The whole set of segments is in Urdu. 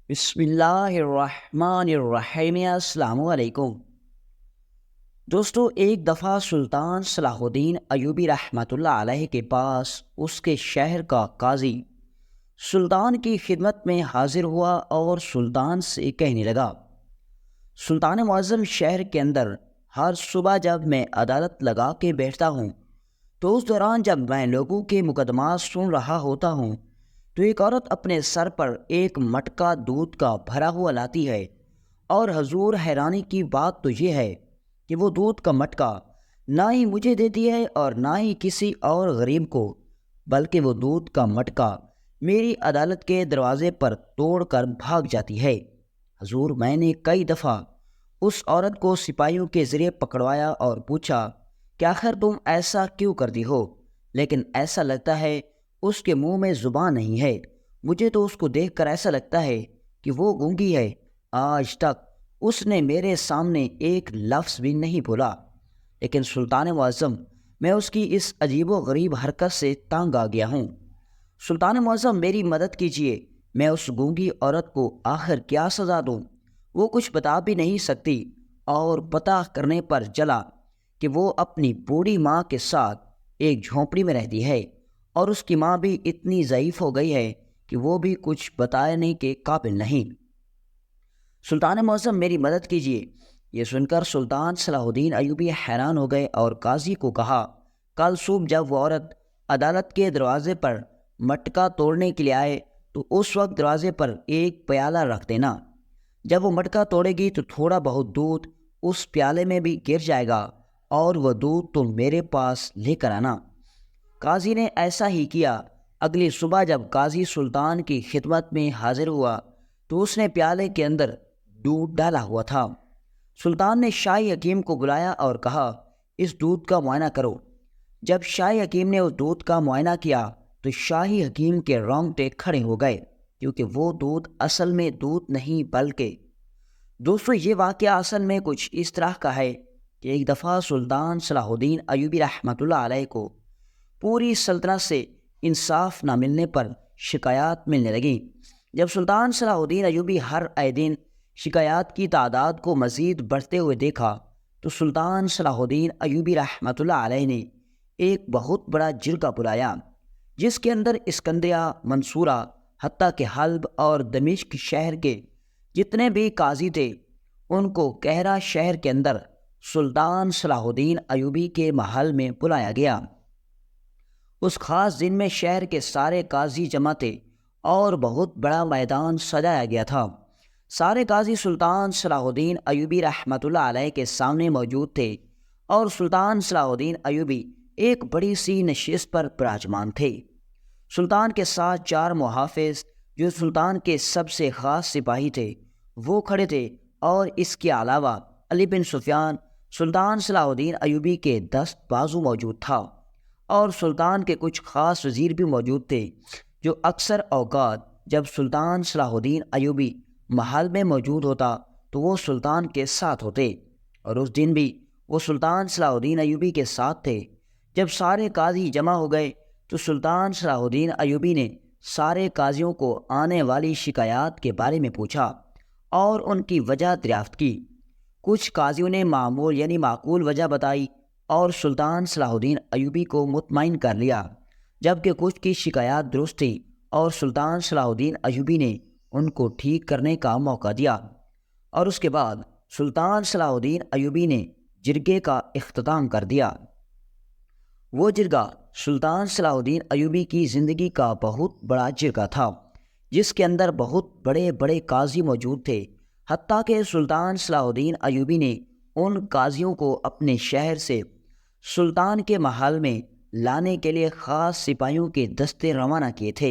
بسم اللہ الرحمن الرحیم، السلام علیکم دوستو۔ ایک دفعہ سلطان صلاح الدین ایوبی رحمۃ اللہ علیہ کے پاس اس کے شہر کا قاضی سلطان کی خدمت میں حاضر ہوا اور سلطان سے کہنے لگا، سلطان معظم، شہر کے اندر ہر صبح جب میں عدالت لگا کے بیٹھتا ہوں تو اس دوران جب میں لوگوں کے مقدمات سن رہا ہوتا ہوں تو ایک عورت اپنے سر پر ایک مٹکا دودھ کا بھرا ہوا لاتی ہے، اور حضور حیرانی کی بات تو یہ ہے کہ وہ دودھ کا مٹکا نہ ہی مجھے دیتی ہے اور نہ ہی کسی اور غریب کو، بلکہ وہ دودھ کا مٹکا میری عدالت کے دروازے پر توڑ کر بھاگ جاتی ہے۔ حضور، میں نے کئی دفعہ اس عورت کو سپاہیوں کے ذریعے پکڑوایا اور پوچھا کہ آخر تم ایسا کیوں کرتی ہو، لیکن ایسا لگتا ہے اس کے منہ میں زبان نہیں ہے۔ مجھے تو اس کو دیکھ کر ایسا لگتا ہے کہ وہ گونگی ہے۔ آج تک اس نے میرے سامنے ایک لفظ بھی نہیں بولا، لیکن سلطان معظم، میں اس کی اس عجیب و غریب حرکت سے تنگ آ گیا ہوں۔ سلطان معظم، میری مدد کیجیے، میں اس گونگی عورت کو آخر کیا سزا دوں؟ وہ کچھ بتا بھی نہیں سکتی، اور پتہ کرنے پر چلا کہ وہ اپنی بوڑھی ماں کے ساتھ ایک جھونپڑی میں رہتی ہے، اور اس کی ماں بھی اتنی ضعیف ہو گئی ہے کہ وہ بھی کچھ بتانے کے قابل نہیں۔ سلطان معظم، میری مدد کیجیے۔ یہ سن کر سلطان صلاح الدین ایوبی حیران ہو گئے اور قاضی کو کہا، کل صبح جب وہ عورت عدالت کے دروازے پر مٹکا توڑنے کے لیے آئے تو اس وقت دروازے پر ایک پیالہ رکھ دینا۔ جب وہ مٹکا توڑے گی تو تھوڑا بہت دودھ اس پیالے میں بھی گر جائے گا، اور وہ دودھ تم میرے پاس لے کر آنا۔ قاضی نے ایسا ہی کیا۔ اگلی صبح جب قاضی سلطان کی خدمت میں حاضر ہوا تو اس نے پیالے کے اندر دودھ ڈالا ہوا تھا۔ سلطان نے شاہی حکیم کو بلایا اور کہا، اس دودھ کا معائنہ کرو۔ جب شاہی حکیم نے اس دودھ کا معائنہ کیا تو شاہی حکیم کے رونگٹے کھڑے ہو گئے، کیونکہ وہ دودھ اصل میں دودھ نہیں بلکہ… دوستو، یہ واقعہ اصل میں کچھ اس طرح کا ہے کہ ایک دفعہ سلطان صلاح الدین ایوبی رحمۃ اللہ علیہ کو پوری سلطنت سے انصاف نہ ملنے پر شکایات ملنے لگیں۔ جب سلطان صلاح الدین ایوبی ہر دن شکایات کی تعداد کو مزید بڑھتے ہوئے دیکھا تو سلطان صلاح الدین ایوبی رحمۃ اللہ علیہ نے ایک بہت بڑا جرگہ بلایا، جس کے اندر اسکندریہ، منصورہ، حتیٰ کہ حلب اور دمشق شہر کے جتنے بھی قاضی تھے ان کو کہرا شہر کے اندر سلطان صلاح الدین ایوبی کے محل میں بلایا گیا۔ اس خاص دن میں شہر کے سارے قاضی جمع تھے اور بہت بڑا میدان سجایا گیا تھا۔ سارے قاضی سلطان صلاح الدین ایوبی رحمۃ اللہ علیہ کے سامنے موجود تھے، اور سلطان صلاح الدین ایوبی ایک بڑی سی نشست پر براجمان تھے۔ سلطان کے ساتھ 4 محافظ، جو سلطان کے سب سے خاص سپاہی تھے، وہ کھڑے تھے، اور اس کے علاوہ علی بن سفیان، سلطان صلاح الدین ایوبی کے دست بازو موجود تھا، اور سلطان کے کچھ خاص وزیر بھی موجود تھے، جو اکثر اوقات جب سلطان صلاح الدین ایوبی محل میں موجود ہوتا تو وہ سلطان کے ساتھ ہوتے، اور اس دن بھی وہ سلطان صلاح الدین ایوبی کے ساتھ تھے۔ جب سارے قاضی جمع ہو گئے تو سلطان صلاح الدین ایوبی نے سارے قاضیوں کو آنے والی شکایات کے بارے میں پوچھا اور ان کی وجہ دریافت کی۔ کچھ قاضیوں نے معقول وجہ بتائی اور سلطان صلاح الدین ایوبی کو مطمئن کر لیا، جبکہ کچھ کی شکایات درست تھی اور سلطان صلاح الدین ایوبی نے ان کو ٹھیک کرنے کا موقع دیا۔ اور اس کے بعد سلطان صلاح الدین ایوبی نے جرگے کا اختتام کر دیا۔ وہ جرگہ سلطان صلاح الدین ایوبی کی زندگی کا بہت بڑا جرگہ تھا، جس کے اندر بہت بڑے بڑے قاضی موجود تھے، حتیٰ کہ سلطان صلاح الدین ایوبی نے ان قاضیوں کو اپنے شہر سے سلطان کے محل میں لانے کے لیے خاص سپاہیوں کے دستے روانہ کیے تھے،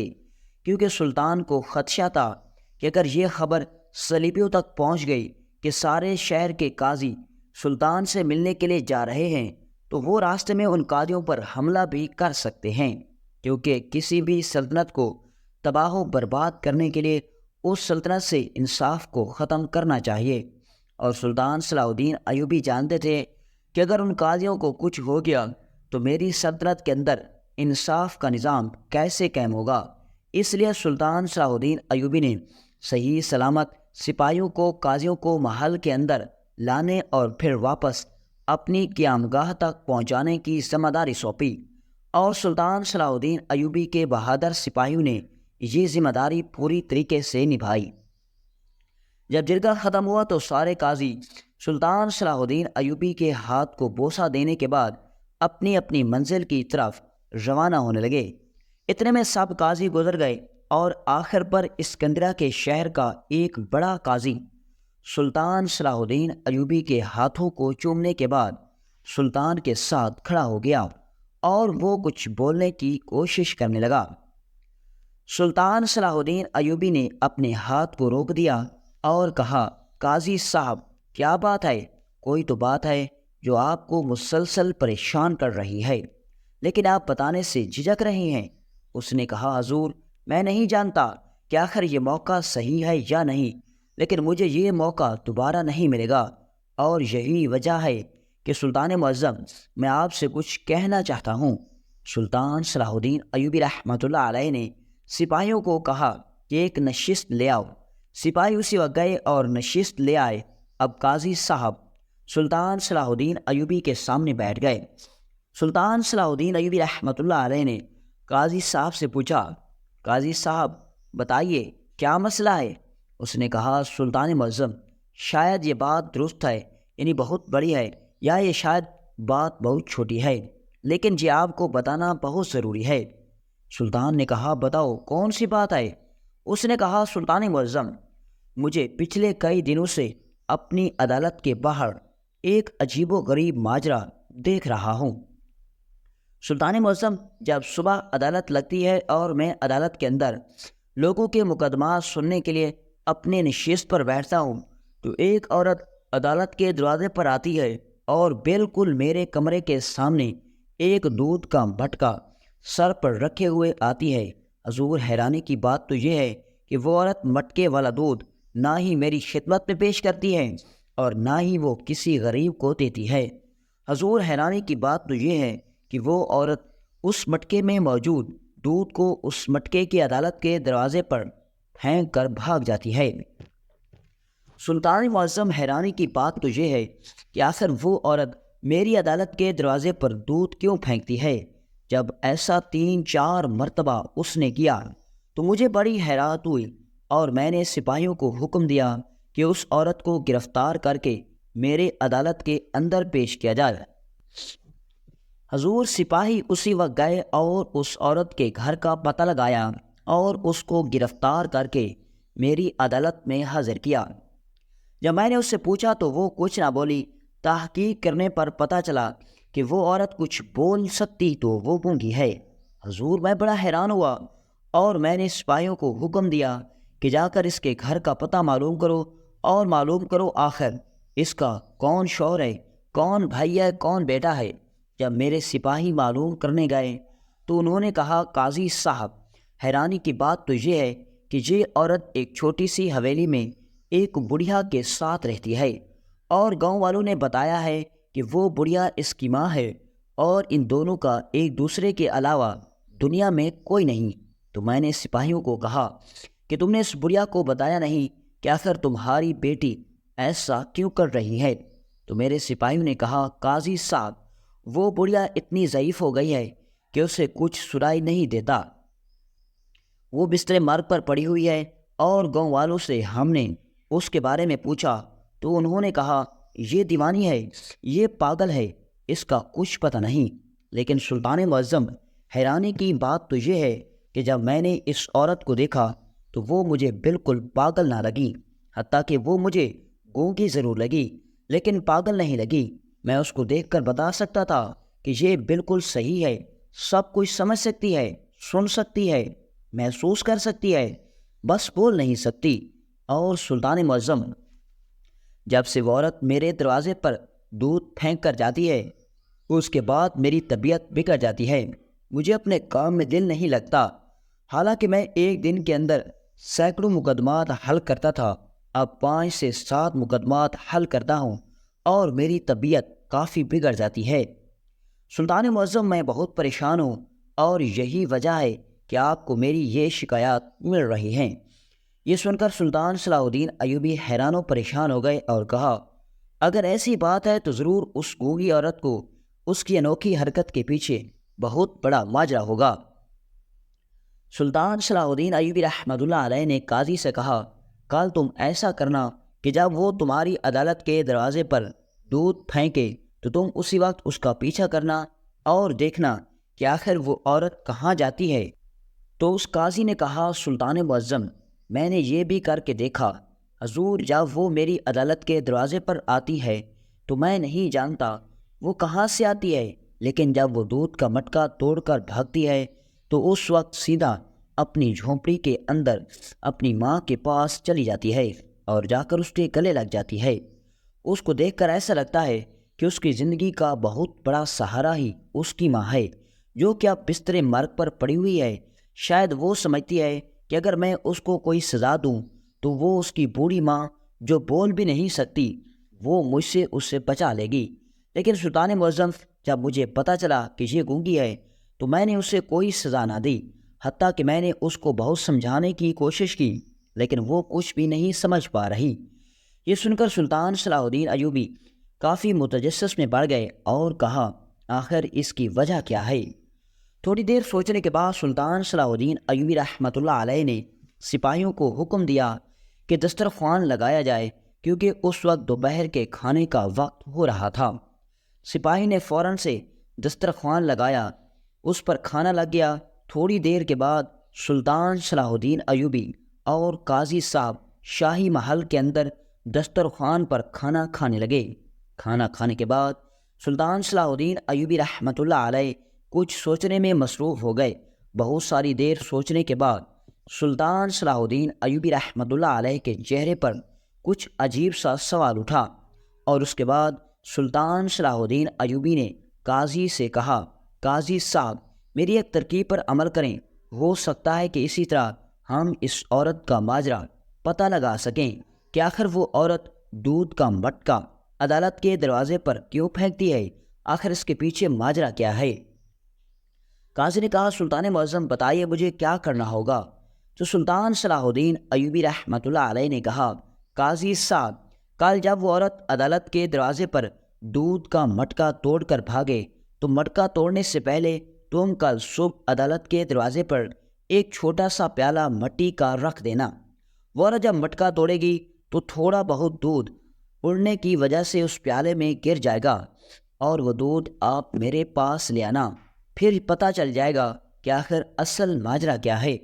کیونکہ سلطان کو خدشہ تھا کہ اگر یہ خبر صلیبیوں تک پہنچ گئی کہ سارے شہر کے قاضی سلطان سے ملنے کے لیے جا رہے ہیں تو وہ راستے میں ان قاضیوں پر حملہ بھی کر سکتے ہیں، کیونکہ کسی بھی سلطنت کو تباہ و برباد کرنے کے لیے اس سلطنت سے انصاف کو ختم کرنا چاہیے۔ اور سلطان صلاح الدین ایوبی جانتے تھے کہ اگر ان قاضیوں کو کچھ ہو گیا تو میری سلطنت کے اندر انصاف کا نظام کیسے قائم ہوگا۔ اس لیے سلطان صلاح الدین ایوبی نے صحیح سلامت سپاہیوں کو قاضیوں کو محل کے اندر لانے اور پھر واپس اپنی قیامگاہ تک پہنچانے کی ذمہ داری سونپی، اور سلطان صلاح الدین ایوبی کے بہادر سپاہیوں نے یہ ذمہ داری پوری طریقے سے نبھائی۔ جب جرگہ ختم ہوا تو سارے قاضی سلطان صلاح الدین ایوبی کے ہاتھ کو بوسہ دینے کے بعد اپنی اپنی منزل کی طرف روانہ ہونے لگے۔ اتنے میں سب قاضی گزر گئے اور آخر پر اسکندریہ کے شہر کا ایک بڑا قاضی سلطان صلاح الدین ایوبی کے ہاتھوں کو چومنے کے بعد سلطان کے ساتھ کھڑا ہو گیا اور وہ کچھ بولنے کی کوشش کرنے لگا۔ سلطان صلاح الدین ایوبی نے اپنے ہاتھ کو روک دیا اور کہا، قاضی صاحب کیا بات ہے؟ کوئی تو بات ہے جو آپ کو مسلسل پریشان کر رہی ہے، لیکن آپ بتانے سے جھجک رہے ہیں۔ اس نے کہا، حضور میں نہیں جانتا کہ آخر یہ موقع صحیح ہے یا نہیں، لیکن مجھے یہ موقع دوبارہ نہیں ملے گا، اور یہی وجہ ہے کہ سلطان معظم میں آپ سے کچھ کہنا چاہتا ہوں۔ سلطان صلاح الدین ایوبی رحمۃ اللہ علیہ نے سپاہیوں کو کہا کہ ایک نشست لے آؤ۔ سپاہی اسی وقت گئے اور نشست لے آئے۔ اب قاضی صاحب سلطان صلاح الدین ایوبی کے سامنے بیٹھ گئے۔ سلطان صلاح الدین ایوبی رحمۃ اللہ علیہ نے قاضی صاحب سے پوچھا، قاضی صاحب بتائیے کیا مسئلہ ہے؟ اس نے کہا، سلطان معظم شاید یہ بات درست ہے، یعنی بہت بڑی ہے، یا یہ شاید بات بہت چھوٹی ہے، لیکن یہ آپ کو بتانا بہت ضروری ہے۔ سلطان نے کہا، بتاؤ کون سی بات ہے؟ اس نے کہا، سلطان معظم مجھے پچھلے کئی دنوں سے اپنی عدالت کے باہر ایک عجیب و غریب ماجرا دیکھ رہا ہوں۔ سلطان معظم جب صبح عدالت لگتی ہے اور میں عدالت کے اندر لوگوں کے مقدمات سننے کے لیے اپنے نشست پر بیٹھتا ہوں تو ایک عورت عدالت کے دروازے پر آتی ہے اور بالکل میرے کمرے کے سامنے ایک دودھ کا مٹکا سر پر رکھے ہوئے آتی ہے۔ حضور حیرانی کی بات تو یہ ہے کہ وہ عورت مٹکے والا دودھ نہ ہی میری خدمت میں پیش کرتی ہے اور نہ ہی وہ کسی غریب کو دیتی ہے۔ حضور حیرانی کی بات تو یہ ہے کہ وہ عورت اس مٹکے میں موجود دودھ کو اس مٹکے کی عدالت کے دروازے پر پھینک کر بھاگ جاتی ہے۔ سلطان معظم حیرانی کی بات تو یہ ہے کہ آخر وہ عورت میری عدالت کے دروازے پر دودھ کیوں پھینکتی ہے؟ جب ایسا 3-4 مرتبہ اس نے کیا تو مجھے بڑی حیرت ہوئی اور میں نے سپاہیوں کو حکم دیا کہ اس عورت کو گرفتار کر کے میرے عدالت کے اندر پیش کیا جائے۔ حضور سپاہی اسی وقت گئے اور اس عورت کے گھر کا پتہ لگایا اور اس کو گرفتار کر کے میری عدالت میں حاضر کیا۔ جب میں نے اس سے پوچھا تو وہ کچھ نہ بولی۔ تحقیق کرنے پر پتہ چلا کہ وہ عورت کچھ بول سکتی تو وہ گونگی ہے۔ حضور میں بڑا حیران ہوا اور میں نے سپاہیوں کو حکم دیا کہ جا کر اس کے گھر کا پتہ معلوم کرو اور معلوم کرو آخر اس کا کون شوہر ہے، کون بھائی ہے، کون بیٹا ہے۔ جب میرے سپاہی معلوم کرنے گئے تو انہوں نے کہا، قاضی صاحب حیرانی کی بات تو یہ ہے کہ یہ عورت ایک چھوٹی سی حویلی میں ایک بڑھیا کے ساتھ رہتی ہے اور گاؤں والوں نے بتایا ہے کہ وہ بڑھیا اس کی ماں ہے اور ان دونوں کا ایک دوسرے کے علاوہ دنیا میں کوئی نہیں۔ تو میں نے سپاہیوں کو کہا کہ تم نے اس بڑھیا کو بتایا نہیں کہ آخر تمہاری بیٹی ایسا کیوں کر رہی ہے؟ تو میرے سپاہیوں نے کہا، قاضی صاحب وہ بڑھیا اتنی ضعیف ہو گئی ہے کہ اسے کچھ سنائی نہیں دیتا، وہ بستر مرگ پر پڑی ہوئی ہے، اور گاؤں والوں سے ہم نے اس کے بارے میں پوچھا تو انہوں نے کہا یہ دیوانی ہے، یہ پاگل ہے، اس کا کچھ پتہ نہیں۔ لیکن سلطان معظم حیرانی کی بات تو یہ ہے کہ جب میں نے اس عورت کو دیکھا تو وہ مجھے بالکل پاگل نہ لگی، حتیٰ کہ وہ مجھے گونگی ضرور لگی لیکن پاگل نہیں لگی۔ میں اس کو دیکھ کر بتا سکتا تھا کہ یہ بالکل صحیح ہے، سب کچھ سمجھ سکتی ہے، سن سکتی ہے، محسوس کر سکتی ہے، بس بول نہیں سکتی۔ اور سلطان معظم جب سے وہ عورت میرے دروازے پر دودھ پھینک کر جاتی ہے اس کے بعد میری طبیعت بگڑ جاتی ہے، مجھے اپنے کام میں دل نہیں لگتا۔ حالانکہ میں ایک دن کے اندر سینکڑوں مقدمات حل کرتا تھا، اب 5 سے 7 مقدمات حل کرتا ہوں اور میری طبیعت کافی بگڑ جاتی ہے۔ سلطان معظم میں بہت پریشان ہوں اور یہی وجہ ہے کہ آپ کو میری یہ شکایات مل رہی ہیں۔ یہ سن کر سلطان صلاح الدین ایوبی حیران و پریشان ہو گئے اور کہا، اگر ایسی بات ہے تو ضرور اس گونگی عورت کو اس کی انوکھی حرکت کے پیچھے بہت بڑا ماجرا ہوگا۔ سلطان صلاح الدین ایوبی رحمۃ اللہ علیہ نے قاضی سے کہا، کل تم ایسا کرنا کہ جب وہ تمہاری عدالت کے دروازے پر دودھ پھینکے تو تم اسی وقت اس کا پیچھا کرنا اور دیکھنا کہ آخر وہ عورت کہاں جاتی ہے۔ تو اس قاضی نے کہا، سلطان معظم، میں نے یہ بھی کر کے دیکھا، حضور، جب وہ میری عدالت کے دروازے پر آتی ہے تو میں نہیں جانتا وہ کہاں سے آتی ہے، لیکن جب وہ دودھ کا مٹکا توڑ کر بھاگتی ہے تو اس وقت سیدھا اپنی جھونپڑی کے اندر اپنی ماں کے پاس چلی جاتی ہے اور جا کر اس کے گلے لگ جاتی ہے۔ اس کو دیکھ کر ایسا لگتا ہے کہ اس کی زندگی کا بہت بڑا سہارا ہی اس کی ماں ہے، جو کہ اب بستر مرگ پر پڑی ہوئی ہے۔ شاید وہ سمجھتی ہے کہ اگر میں اس کو کوئی سزا دوں تو وہ اس کی بوڑھی ماں جو بول بھی نہیں سکتی وہ مجھ سے اسے بچا لے گی۔ لیکن سلطان معظم، جب مجھے پتہ چلا کہ یہ گونگی ہے تو میں نے اسے کوئی سزا نہ دی، حتیٰ کہ میں نے اس کو بہت سمجھانے کی کوشش کی، لیکن وہ کچھ بھی نہیں سمجھ پا رہی۔ یہ سن کر سلطان صلاح الدین ایوبی کافی متجسس میں پڑ گئے اور کہا، آخر اس کی وجہ کیا ہے؟ تھوڑی دیر سوچنے کے بعد سلطان صلاح الدین ایوبی رحمۃ اللہ علیہ نے سپاہیوں کو حکم دیا کہ دسترخوان لگایا جائے، کیونکہ اس وقت دوپہر کے کھانے کا وقت ہو رہا تھا۔ سپاہی نے فوراً سے دسترخوان لگایا، اس پر کھانا لگ گیا۔ تھوڑی دیر کے بعد سلطان صلاح الدین ایوبی اور قاضی صاحب شاہی محل کے اندر دسترخوان پر کھانا کھانے لگے۔ کھانا کھانے کے بعد سلطان صلاح الدین ایوبی رحمۃ اللہ علیہ کچھ سوچنے میں مصروف ہو گئے۔ بہت ساری دیر سوچنے کے بعد سلطان صلاح الدین ایوبی رحمۃ اللہ علیہ کے چہرے پر کچھ عجیب سا سوال اٹھا، اور اس کے بعد سلطان صلاح الدین ایوبی نے قاضی سے کہا، قاضی صاحب، میری ایک ترکیب پر عمل کریں، ہو سکتا ہے کہ اسی طرح ہم اس عورت کا ماجرا پتہ لگا سکیں کہ آخر وہ عورت دودھ کا مٹکا عدالت کے دروازے پر کیوں پھینکتی ہے، آخر اس کے پیچھے ماجرا کیا ہے؟ قاضی نے کہا، سلطان معظم، بتائیے مجھے کیا کرنا ہوگا؟ تو سلطان صلاح الدین ایوبی رحمۃ اللہ علیہ نے کہا، قاضی صاحب، کل جب وہ عورت عدالت کے دروازے پر دودھ کا مٹکا توڑ کر بھاگے تو مٹکا توڑنے سے پہلے تم کل صبح عدالت کے دروازے پر ایک چھوٹا سا پیالہ مٹی کا رکھ دینا۔ وہ عورت جب مٹکا توڑے گی تو تھوڑا بہت دودھ اڑنے کی وجہ سے اس پیالے میں گر جائے گا، اور وہ دودھ آپ میرے پاس لے آنا، پھر پتہ چل جائے گا کہ آخر اصل ماجرا کیا ہے۔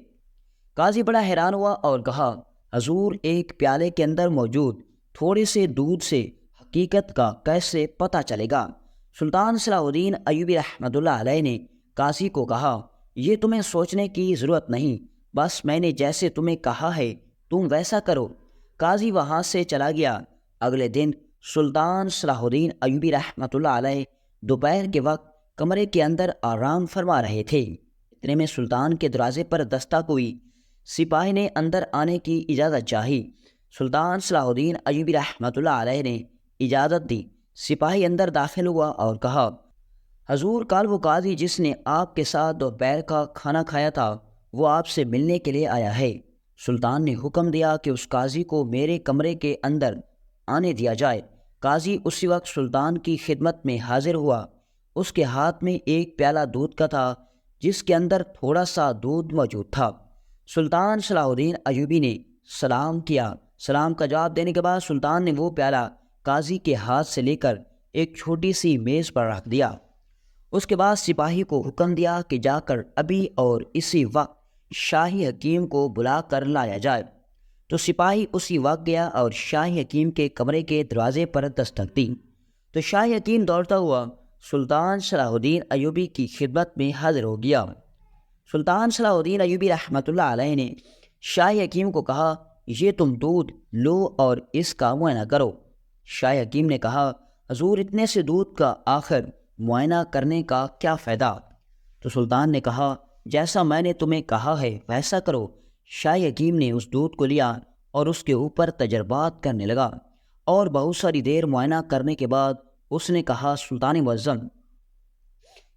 قاضی بڑا حیران ہوا اور کہا، حضور، ایک پیالے کے اندر موجود تھوڑے سے دودھ سے حقیقت کا کیسے پتہ چلے گا؟ سلطان صلاح الدین ایوبی رحمۃ اللہ علیہ نے قاضی کو کہا، یہ تمہیں سوچنے کی ضرورت نہیں، بس میں نے جیسے تمہیں کہا ہے تم ویسا کرو۔ قاضی وہاں سے چلا گیا۔ اگلے دن سلطان صلاح الدین ایوبی رحمۃ اللہ علیہ دوپہر کے وقت کمرے کے اندر آرام فرما رہے تھے۔ اتنے میں سلطان کے دروازے پر دستک ہوئی۔ سپاہی نے اندر آنے کی اجازت چاہی۔ سلطان صلاح الدین ایوبی رحمۃ اللہ علیہ نے اجازت دی۔ سپاہی اندر داخل ہوا اور کہا، حضور، کل وہ قاضی جس نے آپ کے ساتھ دوپہر کا کھانا کھایا تھا وہ آپ سے ملنے کے لیے آیا ہے۔ سلطان نے حکم دیا کہ اس قاضی کو میرے کمرے کے اندر آنے دیا جائے۔ قاضی اسی وقت سلطان کی خدمت میں حاضر ہوا۔ اس کے ہاتھ میں ایک پیالہ دودھ کا تھا جس کے اندر تھوڑا سا دودھ موجود تھا۔ سلطان صلاح الدین ایوبی نے سلام کیا۔ سلام کا جواب دینے کے بعد سلطان نے وہ پیالہ قاضی کے ہاتھ سے لے کر ایک چھوٹی سی میز پر رکھ دیا۔ اس کے بعد سپاہی کو حکم دیا کہ جا کر ابھی اور اسی وقت شاہی حکیم کو بلا کر لایا جائے۔ تو سپاہی اسی وقت گیا اور شاہی حکیم کے کمرے کے دروازے پر دستک دی۔ تو شاہی حکیم دوڑتا ہوا سلطان صلاح الدین ایوبی کی خدمت میں حاضر ہو گیا۔ سلطان صلاح الدین ایوبی رحمۃ اللہ علیہ نے شاہی حکیم کو کہا، یہ تم دودھ لو اور اس کا معائنہ کرو۔ شاہی حکیم نے کہا، حضور، اتنے سے دودھ کا آخر معائنہ کرنے کا کیا فائدہ؟ تو سلطان نے کہا، جیسا میں نے تمہیں کہا ہے ویسا کرو۔ شاہی حکیم نے اس دودھ کو لیا اور اس کے اوپر تجربات کرنے لگا، اور بہت ساری دیر معائنہ کرنے کے بعد اس نے کہا، سلطان معظم،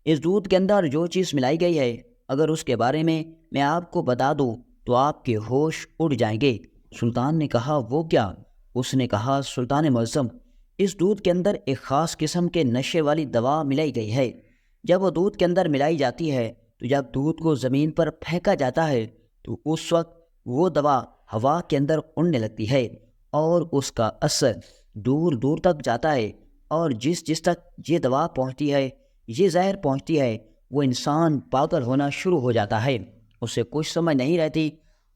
اس دودھ کے اندر جو چیز ملائی گئی ہے اگر اس کے بارے میں آپ کو بتا دوں تو آپ کے ہوش اڑ جائیں گے۔ سلطان نے کہا وہ کیا؟ اس نے کہا سلطان معظم، اس دودھ کے اندر ایک خاص قسم کے نشے والی دوا ملائی گئی ہے۔ جب وہ دودھ کے اندر ملائی جاتی ہے تو جب دودھ کو زمین پر پھینکا جاتا ہے تو اس وقت وہ دوا ہوا کے اندر اڑنے لگتی ہے اور اس کا اثر دور دور تک جاتا ہے، اور جس تک یہ دوا پہنچتی ہے، یہ زہر پہنچتی ہے، وہ انسان پاگل ہونا شروع ہو جاتا ہے۔ اسے کچھ سمجھ نہیں رہتی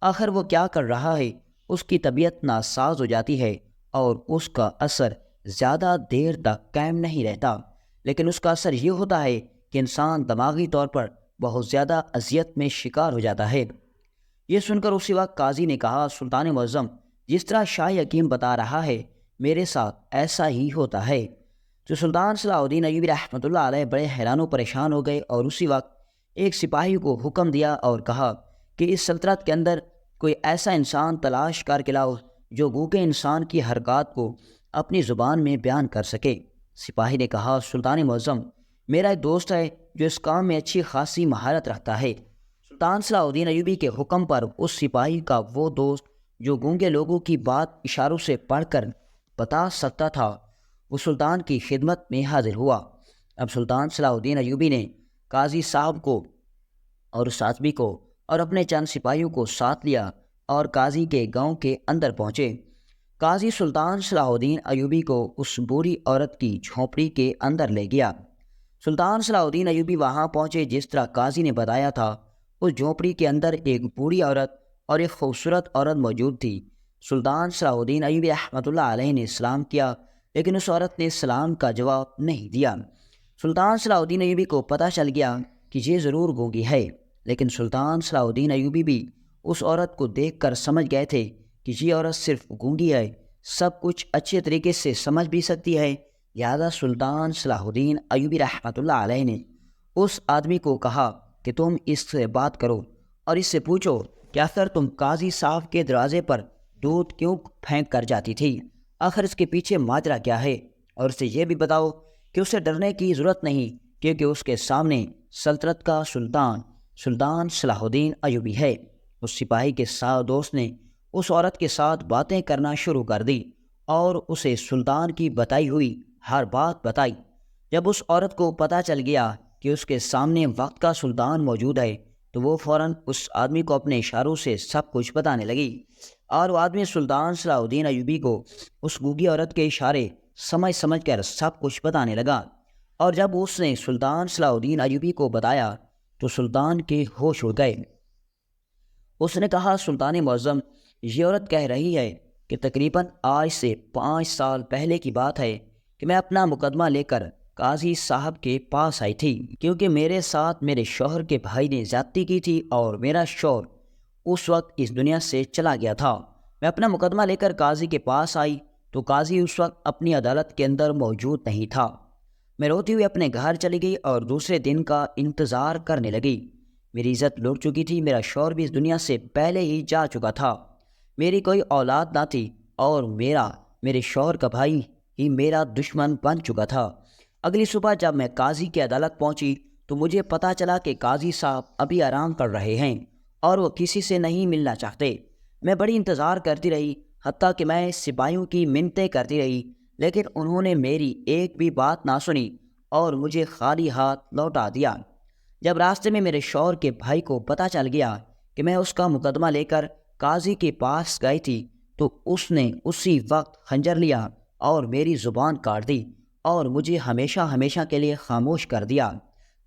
آخر وہ کیا کر رہا ہے۔ اس کی طبیعت ناساز ہو جاتی ہے اور اس کا اثر زیادہ دیر تک قائم نہیں رہتا، لیکن اس کا اثر یہ ہوتا ہے کہ انسان دماغی طور پر بہت زیادہ اذیت میں شکار ہو جاتا ہے۔ یہ سن کر اسی وقت قاضی نے کہا سلطان معظم، جس طرح شاہ حکیم بتا رہا ہے میرے ساتھ ایسا ہی ہوتا ہے۔ تو سلطان صلاح الدین ایوبی رحمۃ اللہ علیہ بڑے حیران و پریشان ہو گئے اور اسی وقت ایک سپاہی کو حکم دیا اور کہا کہ اس سلطنت کے اندر کوئی ایسا انسان تلاش کر کے لاؤ جو گونگے انسان کی حرکات کو اپنی زبان میں بیان کر سکے۔ سپاہی نے کہا سلطان معظم، میرا ایک دوست ہے جو اس کام میں اچھی خاصی مہارت رکھتا ہے۔ سلطان صلاح الدین ایوبی کے حکم پر اس سپاہی کا وہ دوست جو گونگے لوگوں کی بات اشاروں سے پڑھ کر بتا سکتا تھا، وہ سلطان کی خدمت میں حاضر ہوا۔ اب سلطان صلاح الدین ایوبی نے قاضی صاحب کو اور اس آدمی کو اور اپنے چند سپاہیوں کو ساتھ لیا اور قاضی کے گاؤں کے اندر پہنچے۔ قاضی سلطان صلاح الدین ایوبی کو اس بوڑھی عورت کی جھونپڑی کے اندر لے گیا۔ سلطان صلاح الدین ایوبی وہاں پہنچے جس طرح قاضی نے بتایا تھا۔ اس جھونپڑی کے اندر ایک بوڑھی عورت اور ایک خوبصورت عورت موجود تھی۔ سلطان صلاح الدین ایوبی رحمۃ اللہ علیہ نے سلام کیا، لیکن اس عورت نے سلام کا جواب نہیں دیا۔ سلطان صلاح الدین ایوبی کو پتہ چل گیا کہ یہ ضرور گونگی ہے، لیکن سلطان صلاح الدین ایوبی بھی اس عورت کو دیکھ کر سمجھ گئے تھے کہ یہ عورت صرف گونگی ہے، سب کچھ اچھے طریقے سے سمجھ بھی سکتی ہے۔ لہذا سلطان صلاح الدین ایوبی رحمۃ اللہ علیہ نے اس آدمی کو کہا کہ تم اس سے بات کرو اور اس سے پوچھو کہ آخر تم قاضی صاحب کے دروازے پر دودھ کیوں پھینک کر جاتی تھی، آخر اس کے پیچھے ماجرا کیا ہے، اور اسے یہ بھی بتاؤ کہ اسے ڈرنے کی ضرورت نہیں کیونکہ اس کے سامنے سلطنت کا سلطان صلاح الدین ایوبی ہے۔ اس سپاہی کے ساتھ دوست نے اس عورت کے ساتھ باتیں کرنا شروع کر دی اور اسے سلطان کی بتائی ہوئی ہر بات بتائی۔ جب اس عورت کو پتہ چل گیا کہ اس کے سامنے وقت کا سلطان موجود ہے تو وہ فوراً اس آدمی کو اپنے اشاروں سے سب کچھ بتانے لگی، اور وہ آدمی سلطان صلاح الدین ایوبی کو اس گونگی عورت کے اشارے سمجھ کر سب کچھ بتانے لگا۔ اور جب اس نے سلطان صلاح الدین ایوبی کو بتایا تو سلطان کے ہوش اڑ گئے۔ اس نے کہا سلطان معظم، یہ عورت کہہ رہی ہے کہ تقریباً آج سے 5 سال پہلے کی بات ہے کہ میں اپنا مقدمہ لے کر قاضی صاحب کے پاس آئی تھی، کیونکہ میرے ساتھ میرے شوہر کے بھائی نے زیادتی کی تھی اور میرا شوہر اس وقت اس دنیا سے چلا گیا تھا۔ میں اپنا مقدمہ لے کر قاضی کے پاس آئی تو قاضی اس وقت اپنی عدالت کے اندر موجود نہیں تھا۔ میں روتی ہوئی اپنے گھر چلی گئی اور دوسرے دن کا انتظار کرنے لگی۔ میری عزت لوٹ چکی تھی، میرا شوہر بھی اس دنیا سے پہلے ہی جا چکا تھا، میری کوئی اولاد نہ تھی اور میرے شوہر کا بھائی ہی میرا دشمن بن چکا تھا۔ اگلی صبح جب میں قاضی کی عدالت پہنچی تو مجھے پتہ چلا کہ قاضی صاحب ابھی آرام کر رہے ہیں اور وہ کسی سے نہیں ملنا چاہتے۔ میں بڑی انتظار کرتی رہی، حتیٰ کہ میں سپاہیوں کی منتیں کرتی رہی، لیکن انہوں نے میری ایک بھی بات نہ سنی اور مجھے خالی ہاتھ لوٹا دیا۔ جب راستے میں میرے شوہر کے بھائی کو پتہ چل گیا کہ میں اس کا مقدمہ لے کر قاضی کے پاس گئی تھی تو اس نے اسی وقت خنجر لیا اور میری زبان کاٹ دی اور مجھے ہمیشہ کے لیے خاموش کر دیا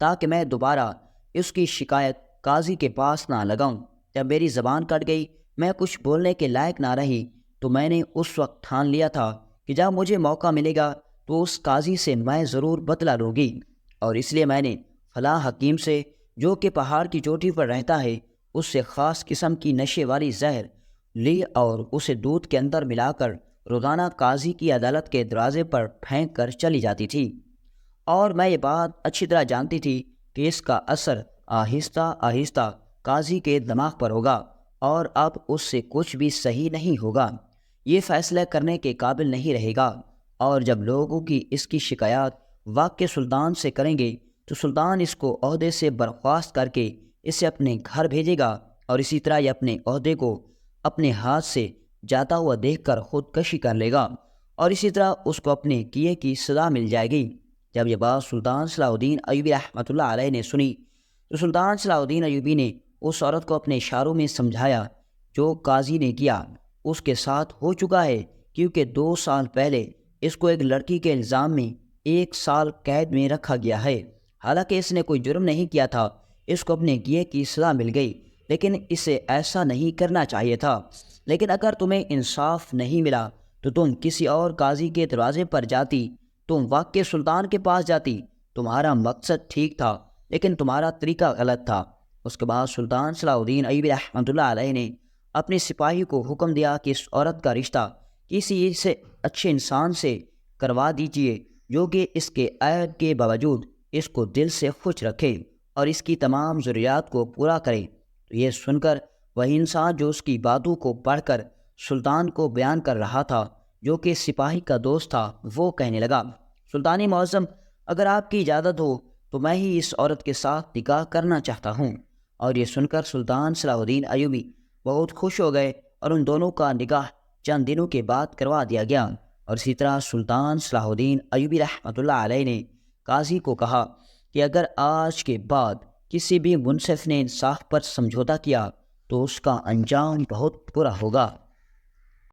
تاکہ میں دوبارہ اس کی شکایت قاضی کے پاس نہ لگاؤں۔ جب میری زبان کٹ گئی، میں کچھ بولنے کے لائق نہ رہی، تو میں نے اس وقت ٹھان لیا تھا کہ جب مجھے موقع ملے گا تو اس قاضی سے میں ضرور بدلہ لوں گی، اور اس لیے میں نے فلاں حکیم سے جو کہ پہاڑ کی چوٹی پر رہتا ہے اس سے خاص قسم کی نشے والی زہر لی اور اسے دودھ کے اندر ملا کر روزانہ قاضی کی عدالت کے دروازے پر پھینک کر چلی جاتی تھی، اور میں یہ بات اچھی طرح جانتی تھی کہ اس کا اثر آہستہ قاضی کے دماغ پر ہوگا اور اب اس سے کچھ بھی صحیح نہیں ہوگا، یہ فیصلہ کرنے کے قابل نہیں رہے گا، اور جب لوگوں کی اس کی شکایات وقت کے سلطان سے کریں گے تو سلطان اس کو عہدے سے برخاست کر کے اسے اپنے گھر بھیجے گا، اور اسی طرح یہ اپنے عہدے کو اپنے ہاتھ سے جاتا ہوا دیکھ کر خودکشی کر لے گا اور اسی طرح اس کو اپنے کیے کی سزا مل جائے گی۔ جب یہ بات سلطان صلاح الدین ایوبی رحمۃ اللہ علیہ نے سنی تو سلطان صلاح الدین ایوبی نے اس عورت کو اپنے اشاروں میں سمجھایا جو قاضی نے کیا اس کے ساتھ ہو چکا ہے، کیونکہ 2 سال پہلے اس کو ایک لڑکی کے الزام میں 1 سال قید میں رکھا گیا ہے، حالانکہ اس نے کوئی جرم نہیں کیا تھا۔ اس کو اپنے کیے کی سزا مل گئی، لیکن اسے ایسا نہیں کرنا چاہیے تھا۔ لیکن اگر تمہیں انصاف نہیں ملا تو تم کسی اور قاضی کے دروازے پر جاتی، تم واقع سلطان کے پاس جاتی۔ تمہارا مقصد ٹھیک تھا لیکن تمہارا طریقہ غلط تھا۔ اس کے بعد سلطان صلاح الدین ایوبی رحمۃ اللہ علیہ نے اپنے سپاہی کو حکم دیا کہ اس عورت کا رشتہ کسی سے اچھے انسان سے کروا دیجیے جو کہ اس کے عیب کے باوجود اس کو دل سے خوش رکھے اور اس کی تمام ضروریات کو پورا کرے۔ تو یہ سن کر وہی انسان جو اس کی باتوں کو پڑھ کر سلطان کو بیان کر رہا تھا، جو کہ سپاہی کا دوست تھا، وہ کہنے لگا، سلطان معظم، اگر آپ کی اجازت ہو تو میں ہی اس عورت کے ساتھ نکاح کرنا چاہتا ہوں۔ اور یہ سن کر سلطان صلاح الدین ایوبی بہت خوش ہو گئے اور ان دونوں کا نکاح چند دنوں کے بعد کروا دیا گیا۔ اور اسی طرح سلطان صلاح الدین ایوبی رحمۃ اللہ علیہ نے قاضی کو کہا کہ اگر آج کے بعد کسی بھی منصف نے انصاف پر سمجھوتا کیا تو اس کا انجام بہت برا ہوگا۔